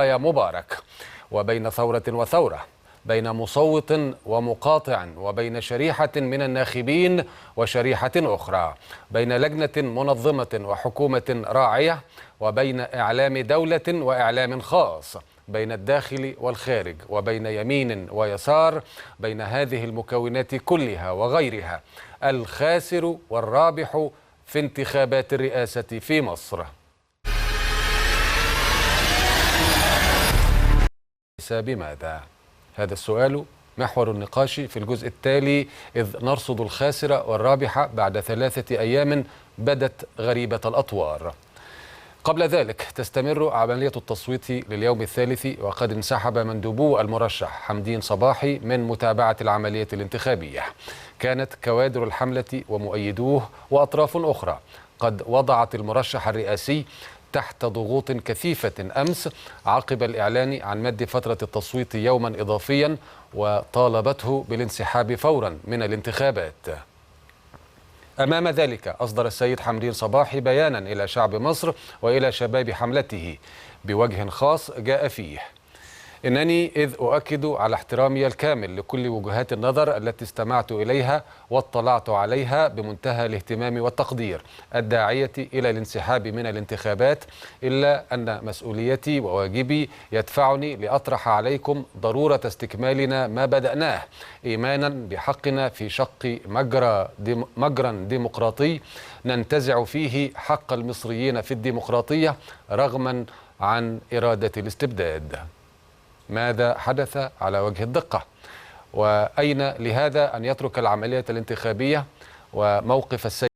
يا مبارك، وبين ثورة وثورة، بين مصوت ومقاطع، وبين شريحة من الناخبين وشريحة أخرى، بين لجنة منظمة وحكومة راعية، وبين إعلام دولة وإعلام خاص، بين الداخل والخارج، وبين يمين ويسار، بين هذه المكونات كلها وغيرها، الخاسر والرابح في انتخابات الرئاسة في مصر. بماذا؟ هذا السؤال محور النقاش في الجزء التالي، إذ نرصد الخاسر والرابح بعد 3 أيام بدت غريبة الأطوار. قبل ذلك تستمر عملية التصويت لليوم الثالث، وقد انسحب مندوبو المرشح حمدين صباحي من متابعة العملية الانتخابية. كانت كوادر الحملة ومؤيدوه وأطراف أخرى قد وضعت المرشح الرئاسي تحت ضغوط كثيفة أمس عقب الإعلان عن مد فترة التصويت يوما إضافيا، وطالبته بالانسحاب فورا من الانتخابات. أمام ذلك أصدر السيد حمدين صباحي بيانا إلى شعب مصر وإلى شباب حملته بوجه خاص جاء فيه: إنني إذ أؤكد على احترامي الكامل لكل وجهات النظر التي استمعت إليها واطلعت عليها بمنتهى الاهتمام والتقدير الداعية إلى الانسحاب من الانتخابات، إلا أن مسؤوليتي وواجبي يدفعني لأطرح عليكم ضرورة استكمالنا ما بدأناه، إيمانا بحقنا في شق مجرى ديمقراطي ننتزع فيه حق المصريين في الديمقراطية رغما عن إرادة الاستبداد. ماذا حدث على وجه الدقة؟ وأين لهذا أن يترك العملية الانتخابية؟ وموقف السيد